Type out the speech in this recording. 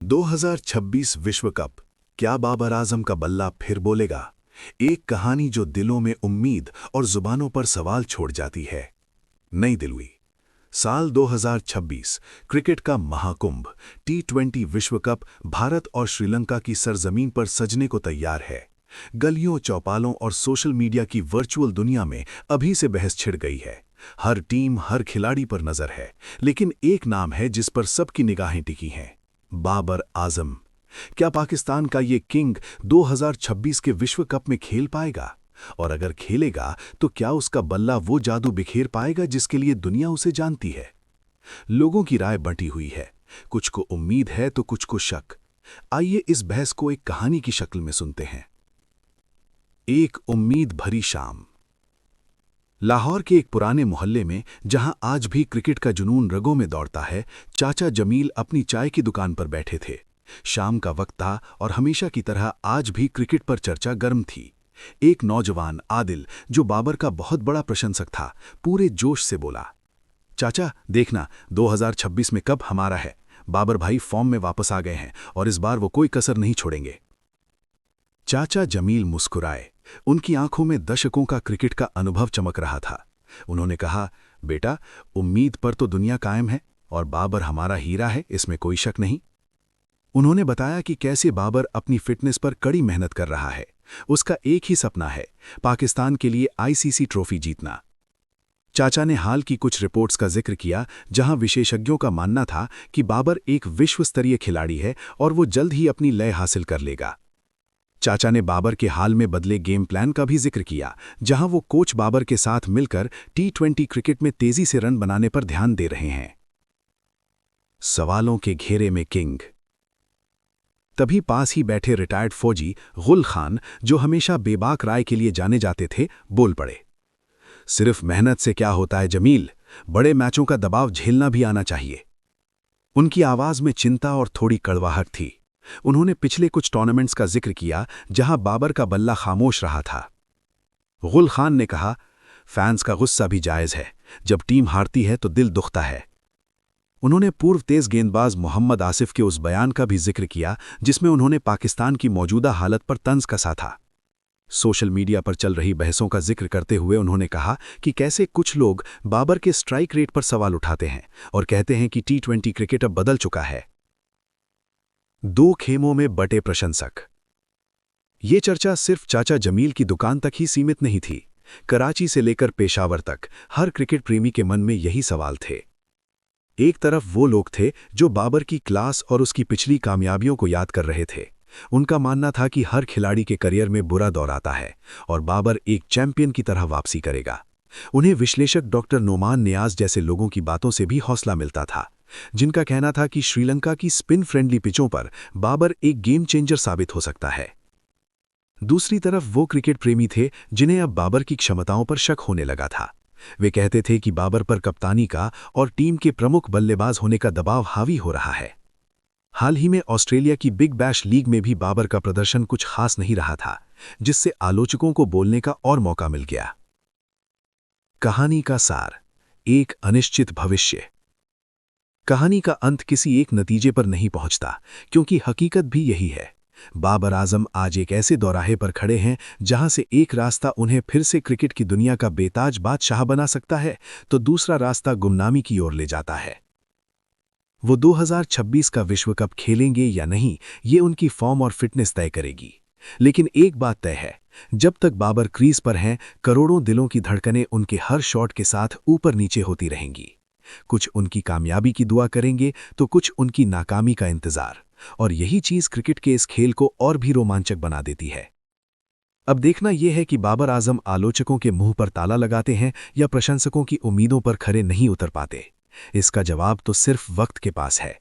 2026 विश्व कप, क्या बाबर आजम का बल्ला फिर बोलेगा? एक कहानी जो दिलों में उम्मीद और जुबानों पर सवाल छोड़ जाती है। नई दिल्ली, साल 2026, क्रिकेट का महाकुंभ T20 विश्व कप भारत और श्रीलंका की सरजमीन पर सजने को तैयार है। गलियों, चौपालों और सोशल मीडिया की वर्चुअल दुनिया में अभी से बहस छिड़ गई है। हर टीम, हर खिलाड़ी पर नजर है, लेकिन एक नाम है जिस पर सबकी निगाहें टिकी हैं: बाबर आजम। क्या पाकिस्तान का ये किंग 2026 के विश्व कप में खेल पाएगा? और अगर खेलेगा तो क्या उसका बल्ला वो जादू बिखेर पाएगा जिसके लिए दुनिया उसे जानती है? लोगों की राय बंटी हुई है। कुछ को उम्मीद है तो कुछ को शक। आइए इस बहस को एक कहानी की शक्ल में सुनते हैं। एक उम्मीद भरी शाम। लाहौर के एक पुराने मोहल्ले में, जहां आज भी क्रिकेट का जुनून रगों में दौड़ता है, चाचा जमील अपनी चाय की दुकान पर बैठे थे। शाम का वक्त था और हमेशा की तरह आज भी क्रिकेट पर चर्चा गर्म थी। एक नौजवान आदिल, जो बाबर का बहुत बड़ा प्रशंसक था, पूरे जोश से बोला, चाचा देखना, 2026 में कप हमारा है। बाबर भाई फॉर्म में वापस आ गए हैं और इस बार वो कोई कसर नहीं छोड़ेंगे। चाचा जमील मुस्कुराए। उनकी आंखों में दशकों का क्रिकेट का अनुभव चमक रहा था। उन्होंने कहा, बेटा, उम्मीद पर तो दुनिया कायम है और बाबर हमारा हीरा है, इसमें कोई शक नहीं। उन्होंने बताया कि कैसे बाबर अपनी फिटनेस पर कड़ी मेहनत कर रहा है। उसका एक ही सपना है, पाकिस्तान के लिए आईसीसी ट्रॉफी जीतना। चाचा ने हाल की कुछ रिपोर्ट्स का जिक्र किया, जहां विशेषज्ञों का मानना था कि बाबर एक विश्व स्तरीय खिलाड़ी है और वो जल्द ही अपनी लय हासिल कर लेगा। चाचा ने बाबर के हाल में बदले गेम प्लान का भी जिक्र किया, जहां वो कोच बाबर के साथ मिलकर T20 क्रिकेट में तेजी से रन बनाने पर ध्यान दे रहे हैं। सवालों के घेरे में किंग। तभी पास ही बैठे रिटायर्ड फौजी गुल खान, जो हमेशा बेबाक राय के लिए जाने जाते थे, बोल पड़े, सिर्फ मेहनत से क्या होता है जमील, बड़े मैचों का दबाव झेलना भी आना चाहिए। उनकी आवाज में चिंता और थोड़ी कड़वाहट थी। उन्होंने पिछले कुछ टूर्नामेंट्स का जिक्र किया जहां बाबर का बल्ला खामोश रहा था। गुल खान ने कहा, फैंस का गुस्सा भी जायज है, जब टीम हारती है तो दिल दुखता है। उन्होंने पूर्व तेज गेंदबाज मोहम्मद आसिफ के उस बयान का भी जिक्र किया जिसमें उन्होंने पाकिस्तान की मौजूदा हालत पर तंज कसा था। सोशल मीडिया पर चल रही बहसों का जिक्र करते हुए उन्होंने कहा कि कैसे कुछ लोग बाबर के स्ट्राइक रेट पर सवाल उठाते हैं और कहते हैं कि T20 क्रिकेट अब बदल चुका है। दो खेमों में बटे प्रशंसक। ये चर्चा सिर्फ चाचा जमील की दुकान तक ही सीमित नहीं थी। कराची से लेकर पेशावर तक हर क्रिकेट प्रेमी के मन में यही सवाल थे। एक तरफ वो लोग थे जो बाबर की क्लास और उसकी पिछली कामयाबियों को याद कर रहे थे। उनका मानना था कि हर खिलाड़ी के करियर में बुरा दौर आता है और बाबर एक चैंपियन की तरह वापसी करेगा। उन्हें विश्लेषक डॉक्टर नोमान नियाज जैसे लोगों की बातों से भी हौसला मिलता था, जिनका कहना था कि श्रीलंका की स्पिन फ्रेंडली पिचों पर बाबर एक गेम चेंजर साबित हो सकता है। दूसरी तरफ वो क्रिकेट प्रेमी थे जिन्हें अब बाबर की क्षमताओं पर शक होने लगा था। वे कहते थे कि बाबर पर कप्तानी का और टीम के प्रमुख बल्लेबाज होने का दबाव हावी हो रहा है। हाल ही में ऑस्ट्रेलिया की बिग बैश लीग में भी बाबर का प्रदर्शन कुछ खास नहीं रहा था, जिससे आलोचकों को बोलने का और मौका मिल गया। कहानी का सार, एक अनिश्चित भविष्य। कहानी का अंत किसी एक नतीजे पर नहीं पहुंचता, क्योंकि हकीकत भी यही है। बाबर आजम आज एक ऐसे दौराहे पर खड़े हैं जहां से एक रास्ता उन्हें फिर से क्रिकेट की दुनिया का बेताज बादशाह बना सकता है, तो दूसरा रास्ता गुमनामी की ओर ले जाता है। वो 2026 का विश्व कप खेलेंगे या नहीं, ये उनकी फॉर्म और फिटनेस तय करेगी। लेकिन एक बात तय है, जब तक बाबर क्रीज पर हैं, करोड़ों दिलों की धड़कनें उनके हर शॉट के साथ ऊपर नीचे होती रहेंगी। कुछ उनकी कामयाबी की दुआ करेंगे तो कुछ उनकी नाकामी का इंतजार, और यही चीज क्रिकेट के इस खेल को और भी रोमांचक बना देती है। अब देखना यह है कि बाबर आजम आलोचकों के मुंह पर ताला लगाते हैं या प्रशंसकों की उम्मीदों पर खरे नहीं उतर पाते। इसका जवाब तो सिर्फ वक्त के पास है।